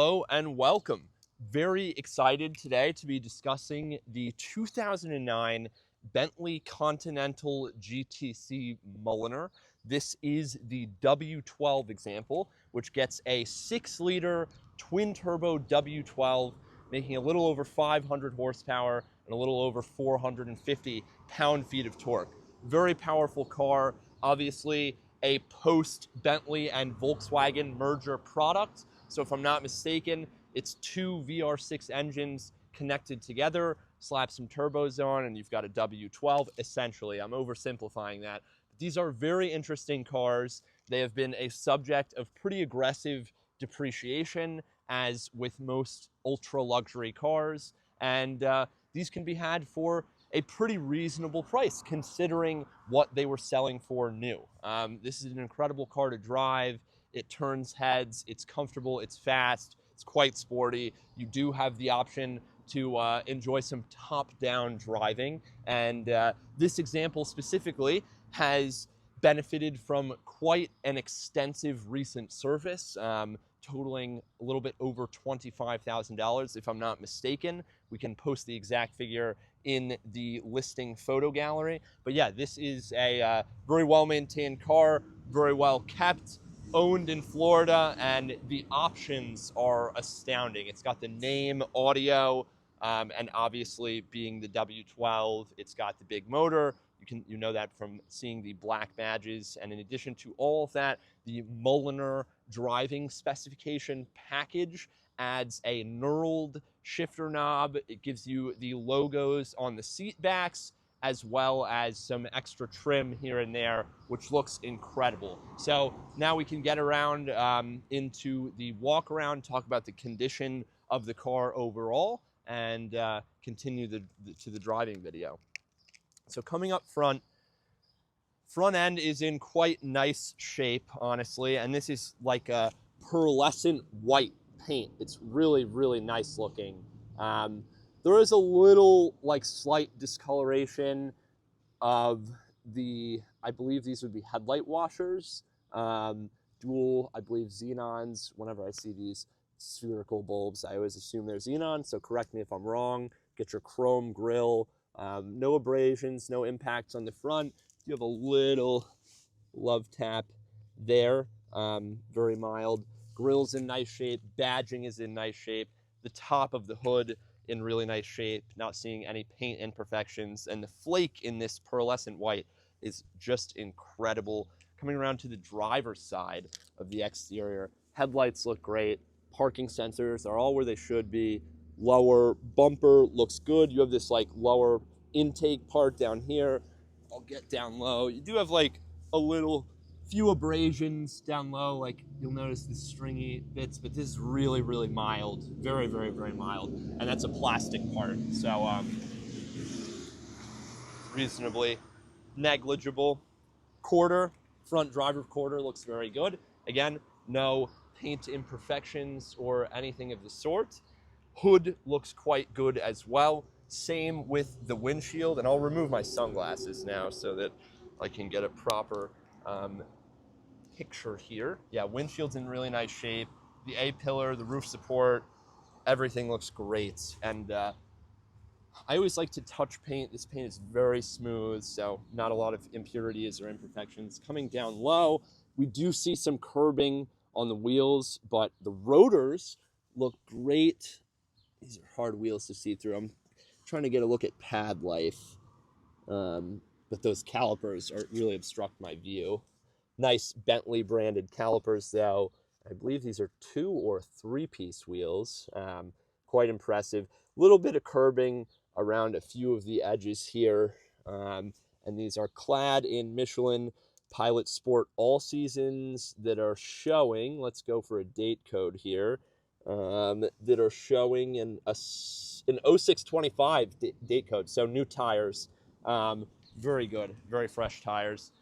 Hello and welcome. Very excited today to be discussing the 2009 Bentley Continental GTC Mulliner. This is the W12 example, which gets a 6-liter twin-turbo W12, making a little over 500 horsepower and a little over 450 pound-feet of torque. Very powerful car, obviously a post-Bentley and Volkswagen merger product. So if I'm not mistaken, it's two VR6 engines connected together, slap some turbos on, and you've got a W12, essentially. I'm oversimplifying that. But these are very interesting cars. They have been a subject of pretty aggressive depreciation, as with most ultra-luxury cars. And these can be had for a pretty reasonable price, considering what they were selling for new. This is an incredible car to drive. It turns heads, it's comfortable, it's fast, it's quite sporty. You do have the option to enjoy some top-down driving. And this example specifically has benefited from quite an extensive recent service, totaling a little bit over $25,000, if I'm not mistaken. We can post the exact figure in the listing photo gallery. But yeah, this is a very well-maintained car, very well kept, owned in Florida, and the options are astounding. It's got the name, audio, and obviously being the W12, it's got the big motor. You know that from seeing the black badges. And in addition to all of that, the Mulliner driving specification package adds a knurled shifter knob. It gives you the logos on the seat backs, as well as some extra trim here and there, which looks incredible. So now we can get around into the walk around, talk about the condition of the car overall, and continue to the driving video. So coming up front end is in quite nice shape, honestly, and this is like a pearlescent white paint. It's really, really nice looking. There is a little slight discoloration of the, I believe these would be headlight washers, dual, I believe, xenons. Whenever I see these spherical bulbs, I always assume they're xenon, so correct me if I'm wrong. Get your chrome grille, no abrasions, no impacts on the front. You have a little love tap there, very mild. Grille's in nice shape, badging is in nice shape. The top of the hood in really nice shape, not seeing any paint imperfections, and the flake in this pearlescent white is just incredible. Coming around to the driver's side of the exterior, headlights look great, parking sensors are all where they should be, lower bumper looks good. You have this lower intake part down here. I'll get down low. You do have a few abrasions down low, you'll notice the stringy bits, but this is really, really mild, very, very, very mild, and that's a plastic part, so reasonably negligible. Front driver quarter looks very good. Again, no paint imperfections or anything of the sort. Hood looks quite good as well. Same with the windshield, and I'll remove my sunglasses now so that I can get a proper picture here. Yeah, windshield's in really nice shape. The A-pillar, the roof support, everything looks great. And I always like to touch paint. This paint is very smooth, so not a lot of impurities or imperfections. Coming down low, we do see some curbing on the wheels, but the rotors look great. These are hard wheels to see through. I'm trying to get a look at pad life, but those calipers really obstruct my view. Nice Bentley branded calipers though. I believe these are 2 or 3-piece wheels. Quite impressive. Little bit of curbing around a few of the edges here. And these are clad in Michelin Pilot Sport All Seasons that are showing, let's go for a date code here, that are showing an 0625 date code, so new tires. Very good, very fresh tires.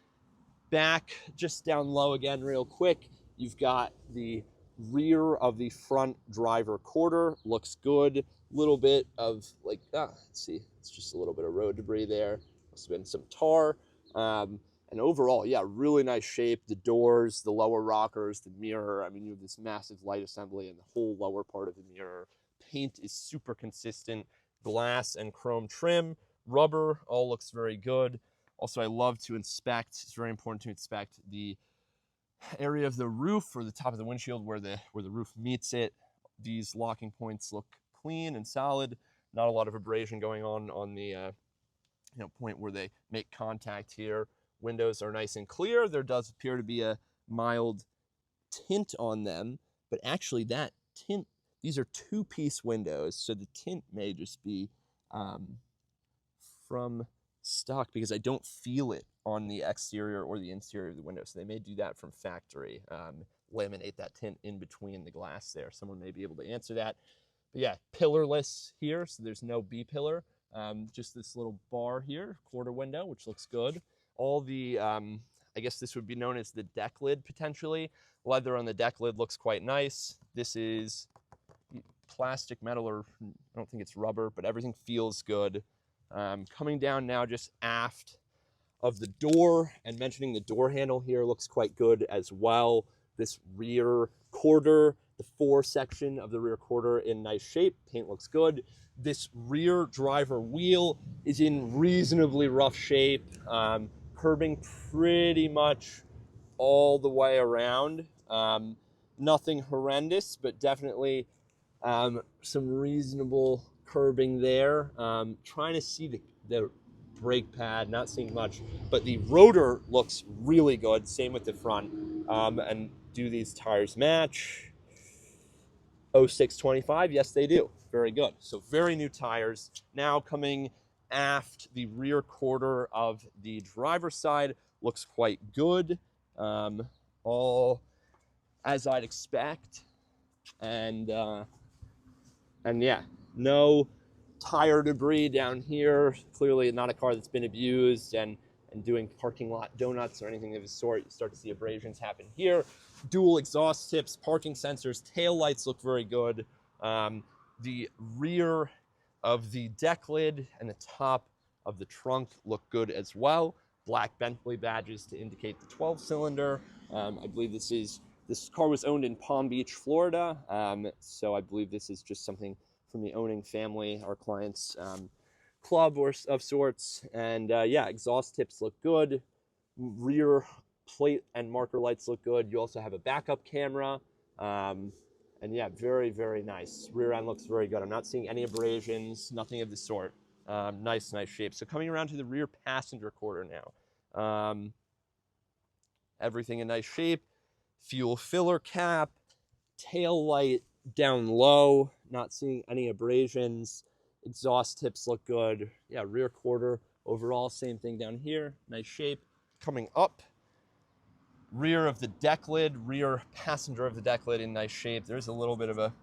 Back, just down low again real quick, you've got the rear of the front driver quarter, looks good. Little bit of let's see, it's just a little bit of road debris there. Must have been some tar. And overall, yeah, really nice shape. The doors, the lower rockers, the mirror. I mean, you have this massive light assembly and the whole lower part of the mirror. Paint is super consistent. Glass and chrome trim. Rubber all looks very good. Also, I love to inspect. It's very important to inspect the area of the roof or the top of the windshield where the roof meets it. These locking points look clean and solid. Not a lot of abrasion going on the point where they make contact here. Windows are nice and clear. There does appear to be a mild tint on them, but actually that tint, these are two-piece windows, so the tint may just be from stock because I don't feel it on the exterior or the interior of the window. So they may do that from factory, laminate that tint in between the glass there. Someone may be able to answer that. But yeah, pillarless here, so there's no B-pillar. Just this little bar here, quarter window, which looks good. All the, I guess this would be known as the deck lid potentially. Leather on the deck lid looks quite nice. This is plastic, metal, or I don't think it's rubber, but everything feels good. Coming down now just aft of the door and mentioning the door handle here looks quite good as well. This rear quarter, the 4 section of the rear quarter in nice shape. Paint looks good. This rear driver wheel is in reasonably rough shape. Curbing pretty much all the way around. Nothing horrendous, but definitely some reasonable curbing there. Trying to see the brake pad, not seeing much, but the rotor looks really good. Same with the front. And do these tires match? 0625, yes they do. Very good. So very new tires. Now coming aft, the rear quarter of the driver's side looks quite good. All as I'd expect. And yeah, no tire debris down here. Clearly not a car that's been abused and doing parking lot donuts or anything of the sort. You start to see abrasions happen here. Dual exhaust tips, parking sensors, tail lights look very good. The rear of the deck lid and the top of the trunk look good as well. Black Bentley badges to indicate the 12-cylinder. I believe this car was owned in Palm Beach, Florida. So I believe this is just something from the owning family, our client's club or of sorts. And yeah, exhaust tips look good. Rear plate and marker lights look good. You also have a backup camera. And yeah, very, very nice. Rear end looks very good. I'm not seeing any abrasions, nothing of the sort. Nice shape. So coming around to the rear passenger quarter now. Everything in nice shape. Fuel filler cap, tail light down low, not seeing any abrasions. Exhaust tips look good. Yeah, rear quarter overall, same thing down here. Nice shape. Coming up, rear of the deck lid, rear passenger of the deck lid in nice shape. There's a little bit of a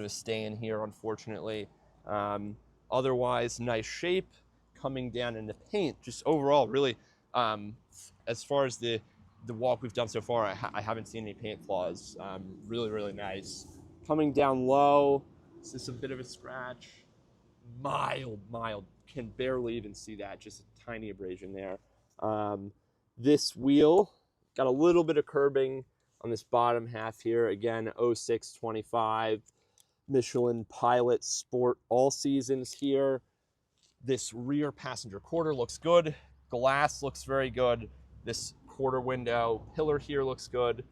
stain here, unfortunately. Otherwise, nice shape. Coming down in the paint, just overall, really, as far as the walk we've done so far, I haven't seen any paint flaws. Really, really nice. Coming down low, this is a bit of a scratch. Mild. Can barely even see that, just a tiny abrasion there. This wheel, got a little bit of curbing on this bottom half here. Again, 0625 Michelin Pilot Sport All Seasons here. This rear passenger quarter looks good. Glass looks very good. This quarter window pillar here looks good.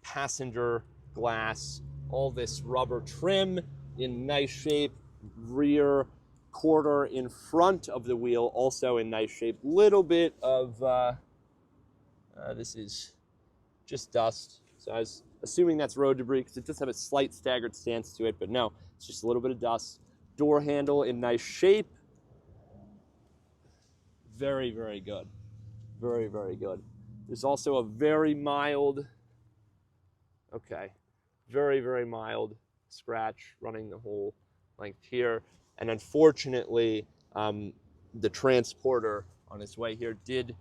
Passenger glass, all this rubber trim in nice shape. Rear quarter in front of the wheel also in nice shape. Little bit of this is just dust, so I was assuming that's road debris because it does have a slight staggered stance to it, but no, it's just a little bit of dust. Door handle in nice shape. Very, very good. Very, very good. There's also a very mild, very, very mild scratch running the whole length here. And unfortunately, the transporter on its way here did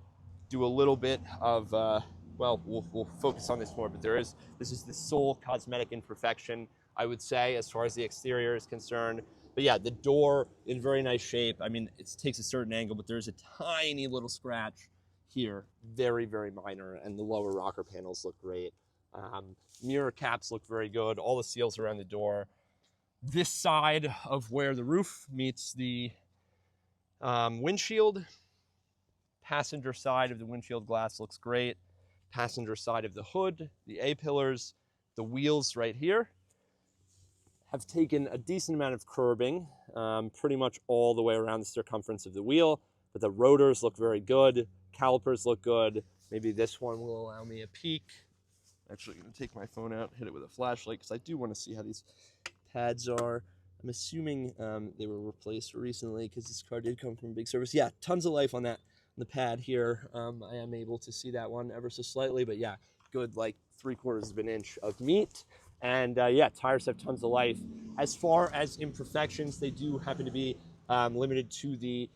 do a little bit of, well, we'll focus on this more, but this is the sole cosmetic imperfection, I would say, as far as the exterior is concerned. But yeah, the door in very nice shape. I mean, it takes a certain angle, but there's a tiny little scratch here, very, very minor, and the lower rocker panels look great. Mirror caps look very good. All the seals around the door. This side of where the roof meets the windshield, passenger side of the windshield glass looks great. Passenger side of the hood, the A-pillars, the wheels right here have taken a decent amount of curbing, pretty much all the way around the circumference of the wheel, but the rotors look very good, calipers look good. Maybe this one will allow me a peek. I'm actually gonna take my phone out, hit it with a flashlight, because I do wanna see how these pads are. I'm assuming they were replaced recently, because this car did come from a big service. Yeah, tons of life on that, on the pad here. I am able to see that one ever so slightly, but yeah, good like 3/4 of an inch of meat. And yeah, tires have tons of life. As far as imperfections, they do happen to be limited to the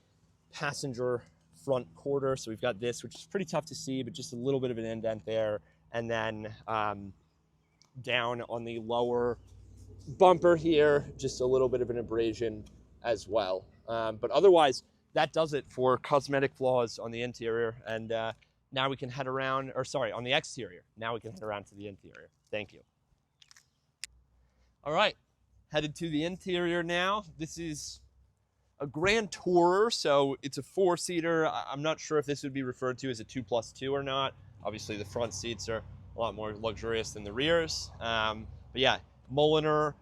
passenger front quarter. So we've got this, which is pretty tough to see, but just a little bit of an indent there. And then down on the lower bumper here, just a little bit of an abrasion as well. But otherwise, that does it for cosmetic flaws on the interior. And now we can head around, or sorry, on the exterior. Now we can head around to the interior. Thank you. All right, headed to the interior now. This is a Grand Tourer, so it's a 4-seater. I'm not sure if this would be referred to as a 2+2 or not. Obviously, the front seats are a lot more luxurious than the rears. But yeah, Mulliner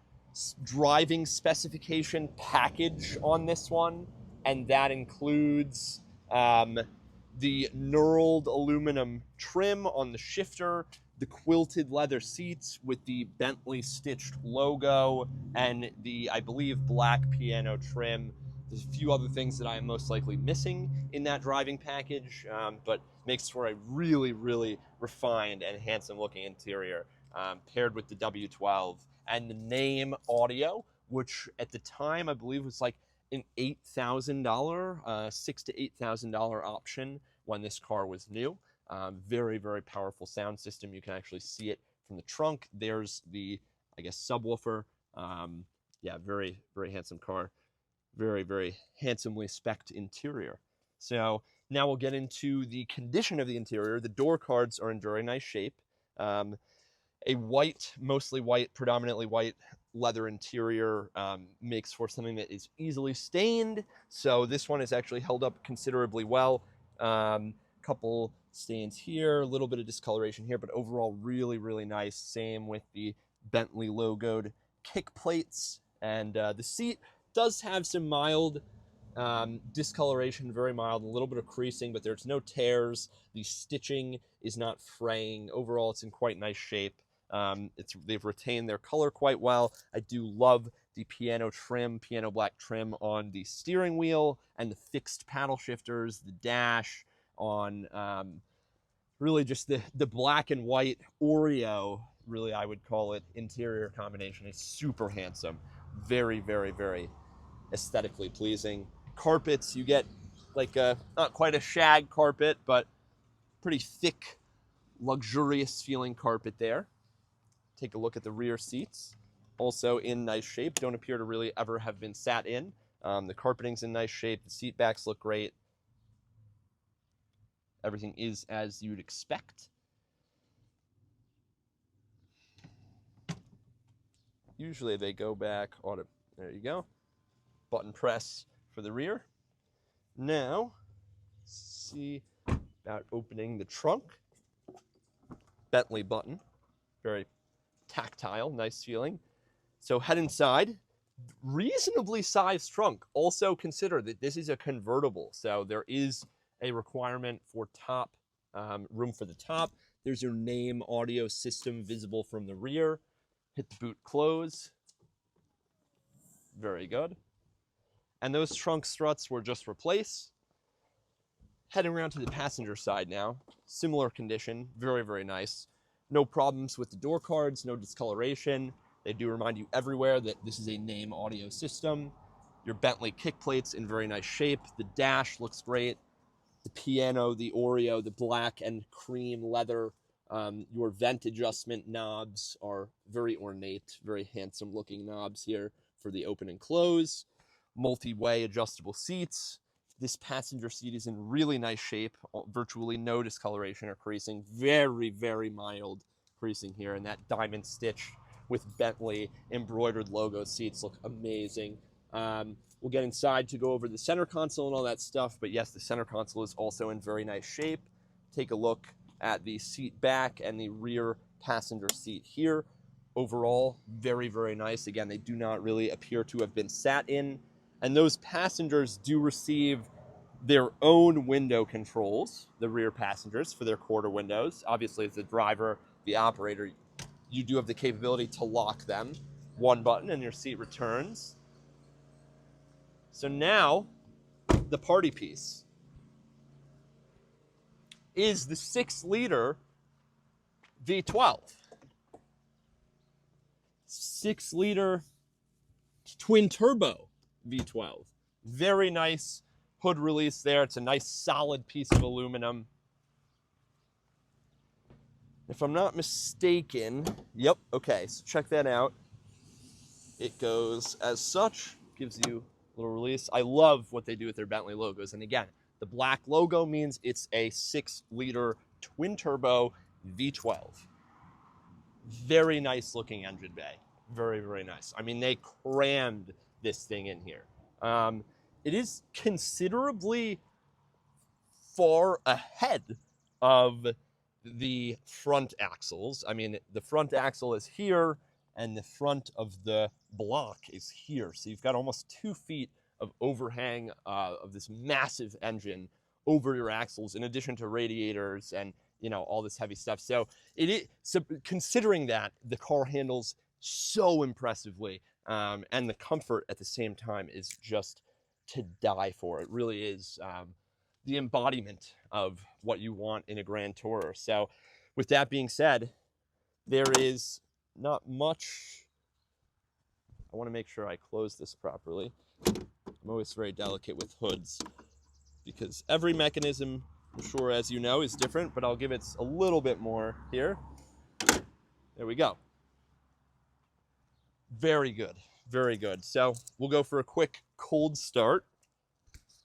driving specification package on this one, and that includes the knurled aluminum trim on the shifter, the quilted leather seats with the Bentley stitched logo, and the, I believe, black piano trim. There's a few other things that I am most likely missing in that driving package, but makes for a really, really refined and handsome looking interior, paired with the W12 and the name audio, which at the time I believe was like an $8,000, $6,000 to $8,000 option when this car was new. Very, very powerful sound system. You can actually see it from the trunk. There's the, I guess, subwoofer. Yeah, very, very handsome car. Very, very handsomely spec'd interior. So now we'll get into the condition of the interior. The door cards are in very nice shape. A white, mostly white, predominantly white leather interior makes for something that is easily stained. So this one is actually held up considerably well. Couple stains here, a little bit of discoloration here, but overall really, really nice. Same with the Bentley logoed kick plates. And the seat does have some mild discoloration, very mild, a little bit of creasing, but there's no tears. The stitching is not fraying. Overall, it's in quite nice shape. They've retained their color quite well. I do love the piano trim, piano black trim on the steering wheel and the fixed paddle shifters, the dash on really just the black and white Oreo, really I would call it, interior combination is super handsome. Very, very, very aesthetically pleasing. Carpets, you get like a, not quite a shag carpet, but pretty thick, luxurious feeling carpet there. Take a look at the rear seats, also in nice shape. Don't appear to really ever have been sat in. The carpeting's in nice shape. The seat backs look great. Everything is as you'd expect. Usually they go back auto. There you go. Button press for the rear. Now, see about opening the trunk. Bentley button, very tactile, nice feeling. So head inside. Reasonably sized trunk. Also consider that this is a convertible, so there is a requirement for top room for the top. There's your name audio system visible from the rear. Hit the boot close. Very good. And those trunk struts were just replaced. Heading around to the passenger side now. Similar condition, very, very nice. No problems with the door cards, no discoloration. They do remind you everywhere that this is a name audio system. Your Bentley kick plates in very nice shape. The dash looks great. The piano, the Oreo, the black and cream leather. Your vent adjustment knobs are very ornate, very handsome looking knobs here for the open and close, multi-way adjustable seats. This passenger seat is in really nice shape, virtually no discoloration or creasing, very, very mild creasing here, and that diamond stitch with Bentley embroidered logo seats look amazing. We'll get inside to go over the center console and all that stuff, but yes, the center console is also in very nice shape. Take a look at the seat back and the rear passenger seat here. Overall, very, very nice. Again, they do not really appear to have been sat in, and those passengers do receive their own window controls, the rear passengers, for their quarter windows. Obviously, as the driver, the operator, you do have the capability to lock them. One button and your seat returns. So now, the party piece is the 6-liter V12. 6-liter twin turbo V12. Very nice hood release there. It's a nice solid piece of aluminum. If I'm not mistaken, yep, okay, so check that out. It goes as such, gives you a little release. I love what they do with their Bentley logos. And again, the black logo means it's a 6-liter twin turbo V12. Very nice looking engine bay. Very, very nice. I mean, they crammed this thing in here. It is considerably far ahead of the front axles. I mean, the front axle is here and the front of the block is here. So you've got almost 2 feet of overhang of this massive engine over your axles, in addition to radiators and, you know, all this heavy stuff. So considering that, the car handles so impressively, and the comfort at the same time is just to die for. It really is the embodiment of what you want in a Grand Tourer. So with that being said, there is not much. I want to make sure I close this properly. I'm always very delicate with hoods because every mechanism, I'm sure, as you know, is different, but I'll give it a little bit more here. There we go. Very good, very good. So we'll go for a quick cold start,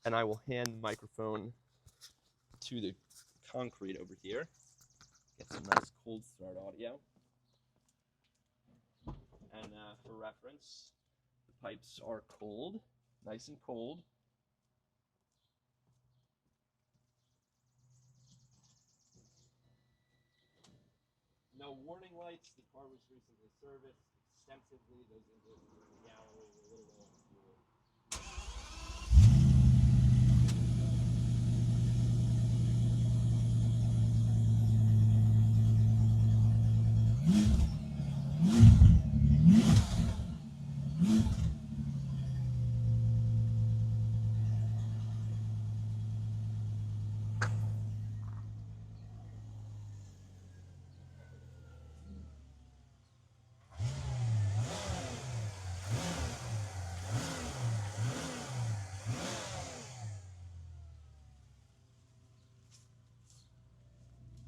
and I will hand the microphone to the concrete over here. Get some nice cold start audio. And for reference, the pipes are cold, nice and cold. No warning lights. The car was recently serviced extensively. Those engines were in the gallery, were a little low on fuel.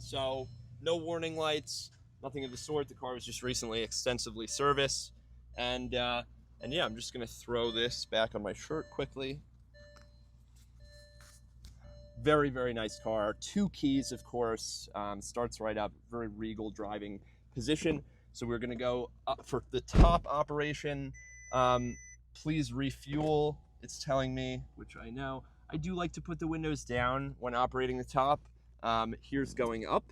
So no warning lights, nothing of the sort. The car was just recently extensively serviced. And yeah, I'm just gonna throw this back on my shirt quickly. Very, very nice car. 2 keys, of course. Starts right up, very regal driving position. So we're gonna go up for the top operation. Please refuel, it's telling me, which I know. I do like to put the windows down when operating the top. Here's going up.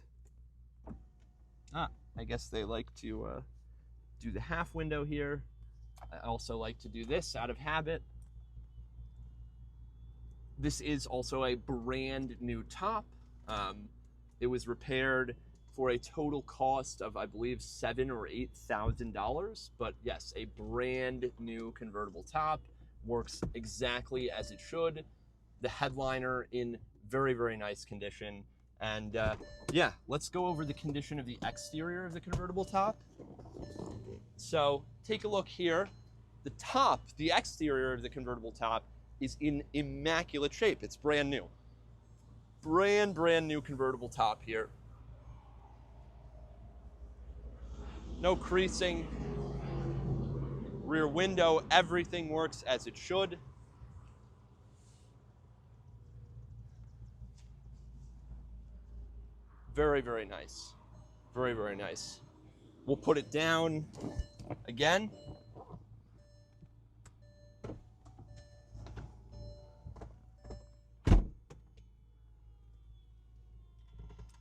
I guess they like to do the half window here. I also like to do this out of habit. This is also a brand new top. It was repaired for a total cost of, I believe, $7,000 or $8,000. But yes, a brand new convertible top. Works exactly as it should. The headliner in very, very nice condition. And yeah, let's go over the condition of the exterior of the convertible top. So take a look here. The top, the exterior of the convertible top is in immaculate shape. It's brand new. Brand new convertible top here. No creasing. rear window, everything works as it should. Very, very nice. Very, very nice. We'll put it down again.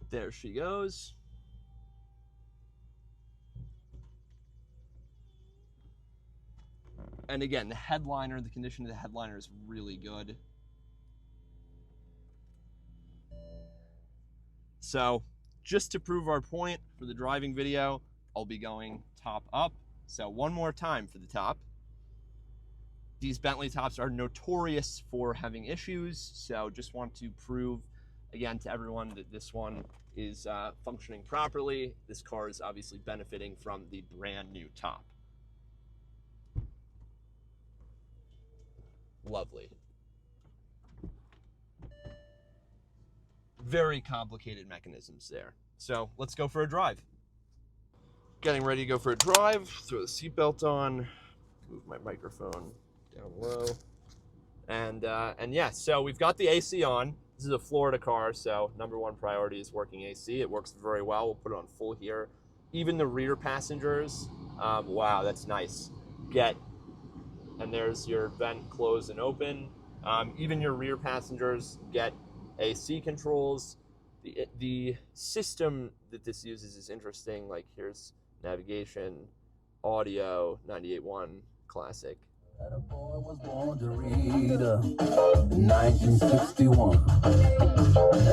There she goes. And again, the headliner, the condition of the headliner is really good. So just to prove our point for the driving video, I'll be going top up. So one more time for the top. These Bentley tops are notorious for having issues. So just want to prove again to everyone that this one is functioning properly. This car is obviously benefiting from the brand new top. Lovely. Very complicated mechanisms there. So let's go for a drive. Getting ready to go for a drive. Throw the seatbelt on. Move my microphone down low. And yeah, so we've got the AC on. This is a Florida car, so #1 priority is working AC. It works very well. We'll put it on full here. Even the rear passengers, wow, that's nice. And there's your vent close and open. Even your rear passengers get AC controls. The system that this uses is interesting. Like here's navigation, audio, 98.1 classic. That boy was born to read in 1961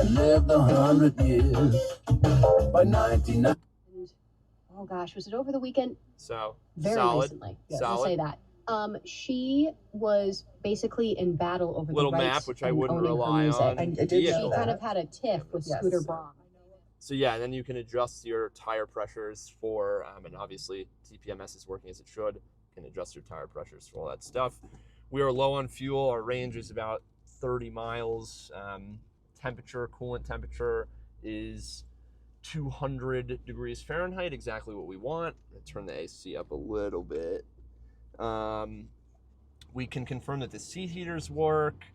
and lived 100 years by 1990. Oh gosh, was it over the weekend? So very solid, recently. Yes, solid. I'll say that. She was basically in battle over Little the rights map, which I wouldn't owning her rely music. on. And she Vehicle. kind of had a tiff with Yes. Scooter Braun. So yeah, and then you can adjust your tire pressures for, and obviously TPMS is working as it should. You can adjust your tire pressures for all that stuff. We are low on fuel. Our range is about 30 miles. Temperature, coolant temperature is 200 degrees Fahrenheit, exactly what we want. I'm gonna turn the AC up a little bit. We can confirm that the seat heaters work.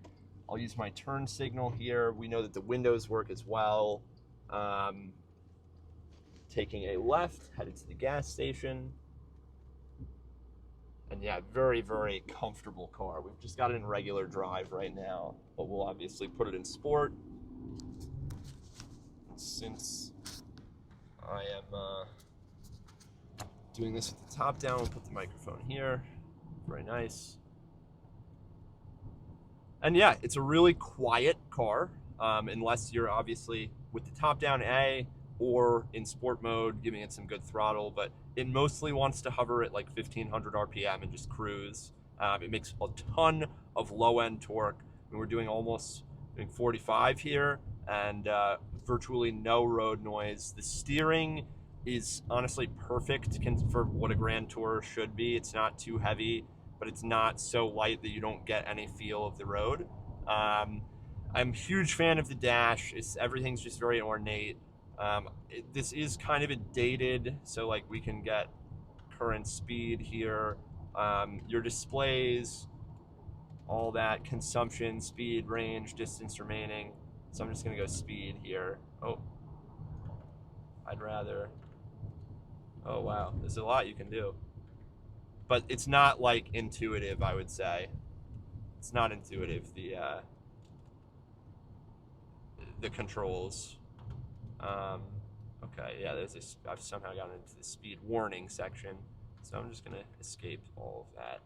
I'll use my turn signal here. We know that the windows work as well. Taking a left, headed to the gas station. And yeah, very, very comfortable car. We've just got it in regular drive right now, but we'll obviously put it in sport. Since I am doing this with the top down, we'll put the microphone here. Very nice. And yeah, it's a really quiet car, unless you're obviously with the top down A or in sport mode, giving it some good throttle, but it mostly wants to hover at like 1500 RPM and just cruise. It makes a ton of low end torque. I mean, we're doing 45 here and virtually no road noise. The steering is honestly perfect for what a Grand Tourer should be. It's not too heavy, but it's not so light that you don't get any feel of the road. I'm a huge fan of the dash. Everything's just very ornate. This is kind of a dated, so like we can get current speed here. Your displays, all that, consumption, speed, range, distance remaining. So I'm just gonna go speed here. Oh, oh wow, there's a lot you can do. But it's not like intuitive, I would say. It's not intuitive, the controls. Okay, yeah, I've somehow gotten into the speed warning section. So I'm just gonna escape all of that.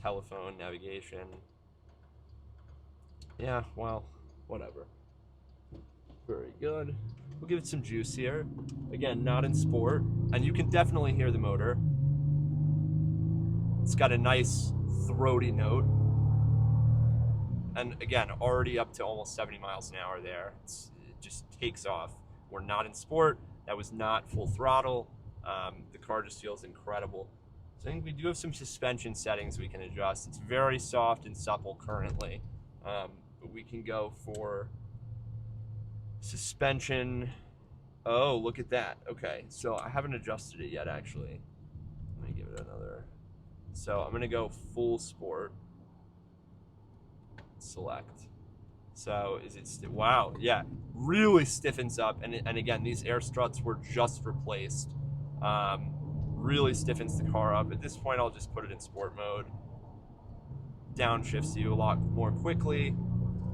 Telephone, navigation. Yeah, well, whatever. Very good. We'll give it some juice here. Again, not in sport. And you can definitely hear the motor. It's got a nice throaty note. And again, already up to almost 70 miles an hour there. It just takes off. We're not in sport. That was not full throttle. The car just feels incredible. So I think we do have some suspension settings we can adjust. It's very soft and supple currently. But we can go for suspension. Oh, look at that. Okay, so I haven't adjusted it yet, actually. Let me give it another So I'm gonna go full sport. Select. So is it, wow, yeah, really stiffens up. And again, these air struts were just replaced. Really stiffens the car up. At this point, I'll just put it in sport mode. Downshifts you a lot more quickly.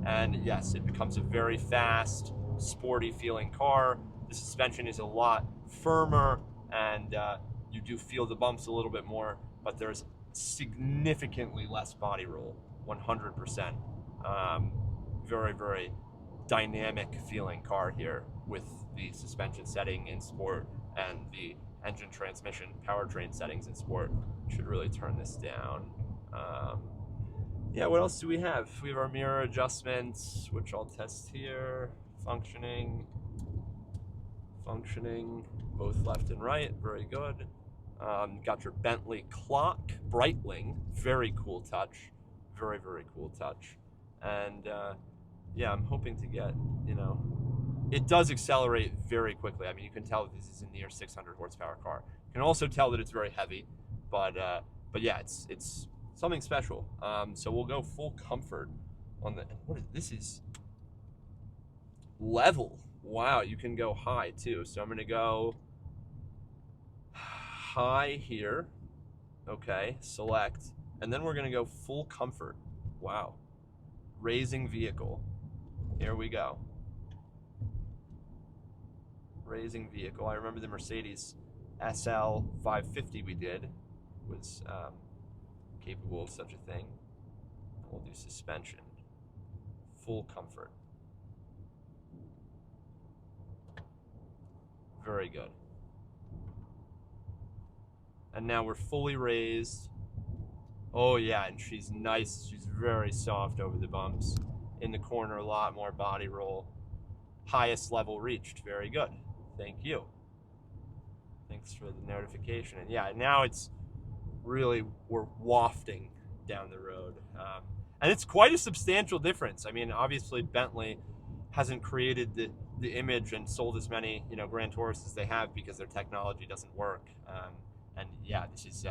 And yes, it becomes a very fast, sporty feeling car. The suspension is a lot firmer, and you do feel the bumps a little bit more, but there's significantly less body roll, 100%. Very, very dynamic feeling car here with the suspension setting in sport and the engine transmission powertrain settings in sport. Should really turn this down. Yeah, what else do we have? We have our mirror adjustments, which I'll test here. Functioning, both left and right, very good. Got your Bentley clock, Breitling, very cool touch, very, very cool touch. And yeah, I'm hoping to get, it does accelerate very quickly. I mean, you can tell that this is a near 600 horsepower car. You can also tell that it's very heavy, but yeah, it's something special. So we'll go full comfort on the, this is level. Wow, you can go high too. So I'm gonna go high here. Okay, select. And then we're gonna go full comfort. Wow. Raising vehicle. Here we go. Raising vehicle. I remember the Mercedes SL 550 we did was capable of such a thing. We'll do suspension. Full comfort. Very good. And now we're fully raised. Oh yeah, and she's nice. She's very soft over the bumps. In the corner, a lot more body roll. Highest level reached. Very good. Thank you. Thanks for the notification. And yeah, now it's really, we're wafting down the road. And it's quite a substantial difference. I mean, obviously Bentley hasn't created the image and sold as many, Grand Tourists as they have because their technology doesn't work. And yeah, this is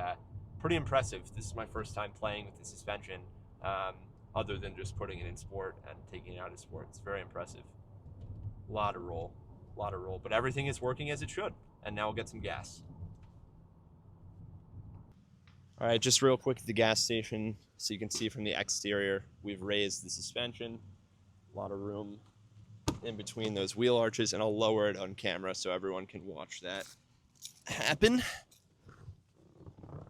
pretty impressive. This is my first time playing with the suspension, other than just putting it in sport and taking it out of sport. It's very impressive. A lot of roll, but everything is working as it should. And now we'll get some gas. All right, just real quick at the gas station, so you can see from the exterior, we've raised the suspension. A lot of room in between those wheel arches, and I'll lower it on camera so everyone can watch that happen.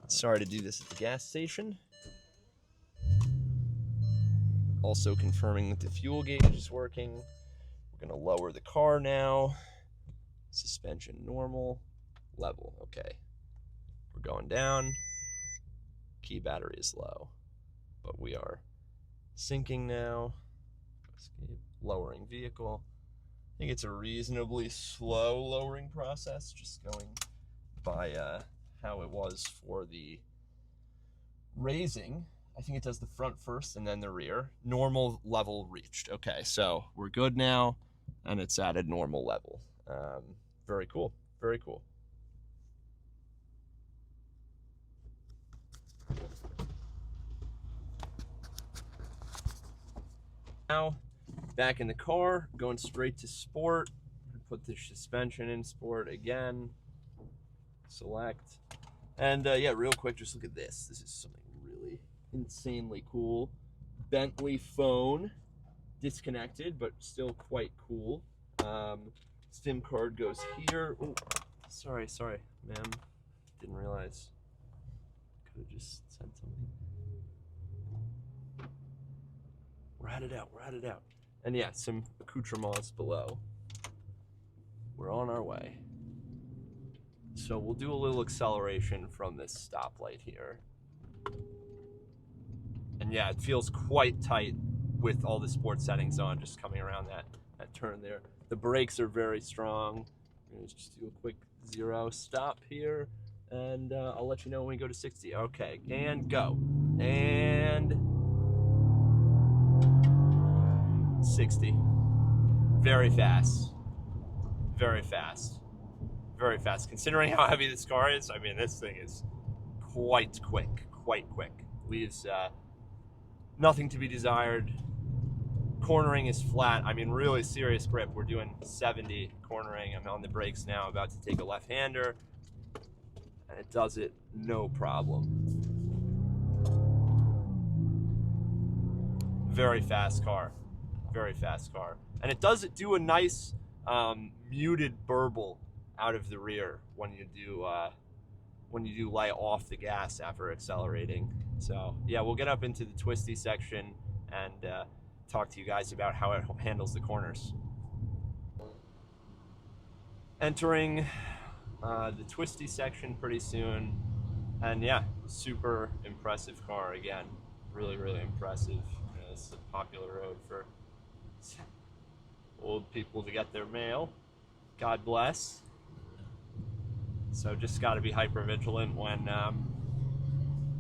Sorry to do this at the gas station. Also confirming that the fuel gauge is working. We're gonna lower the car now. Suspension normal, level, okay. We're going down. Key battery is low, but we are sinking now. Escape, lowering vehicle. I think it's a reasonably slow lowering process, just going by how it was for the raising. I think it does the front first and then the rear. Normal level reached. Okay, so we're good now, and it's at a normal level. Very cool, very cool. Now, back in the car, going straight to sport. Put the suspension in sport again. Select. And yeah, real quick, just look at this. This is something really insanely cool. Bentley phone, disconnected, but still quite cool. SIM card goes here. Oh, sorry, ma'am. Didn't realize. Could have just said something. We're at it out. And yeah, some accoutrements below. We're on our way. So we'll do a little acceleration from this stoplight here. And yeah, it feels quite tight with all the sport settings on, just coming around that turn there. The brakes are very strong. I'm gonna just do a quick 0 stop here, and I'll let you know when we go to 60. Okay, and go. And 60. Very fast. Very fast. Very fast. Considering how heavy this car is, I mean, this thing is quite quick. quite quick. Leaves nothing to be desired. Cornering is flat. I mean, really serious grip. We're doing 70 cornering. I'm on the brakes now, about to take a left-hander, and it does it no problem. Very fast car, very fast car. And it does do a nice muted burble out of the rear when you do lay off the gas after accelerating. So yeah, we'll get up into the twisty section and talk to you guys about how it handles the corners. Entering the twisty section pretty soon, and yeah, super impressive car again. Really, really impressive. You know, this is a popular road for old people to get their mail. God bless. So just got to be hyper vigilant when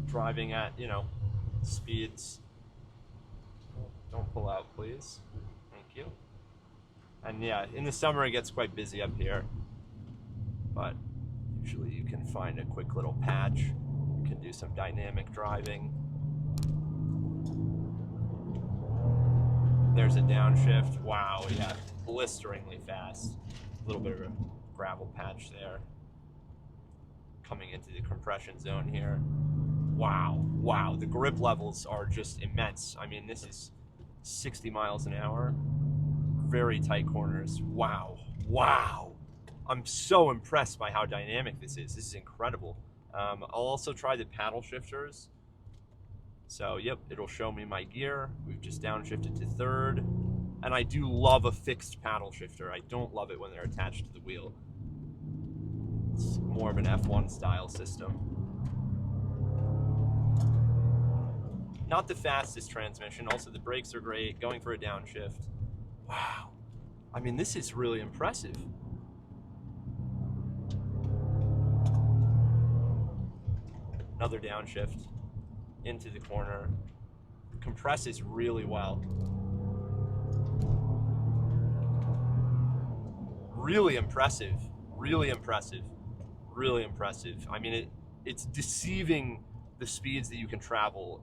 driving at, you know, speeds. Don't pull out, please. Thank you. And yeah, in the summer it gets quite busy up here, but usually you can find a quick little patch. You can do some dynamic driving. There's a downshift. Wow, yeah, blisteringly fast. A little bit of a gravel patch there. Coming into the compression zone here. Wow, wow, the grip levels are just immense. I mean, this is 60 miles an hour, very tight corners. Wow, wow. I'm so impressed by how dynamic this is. This is incredible. I'll also try the paddle shifters. So, yep, it'll show me my gear. We've just downshifted to third. And I do love a fixed paddle shifter. I don't love it when they're attached to the wheel. It's more of an F1 style system. Not the fastest transmission. Also, the brakes are great. Going for a downshift. Wow. I mean, this is really impressive. Another downshift into the corner. Compresses really well. Really impressive. Really impressive. Really impressive. I mean, it's deceiving the speeds that you can travel.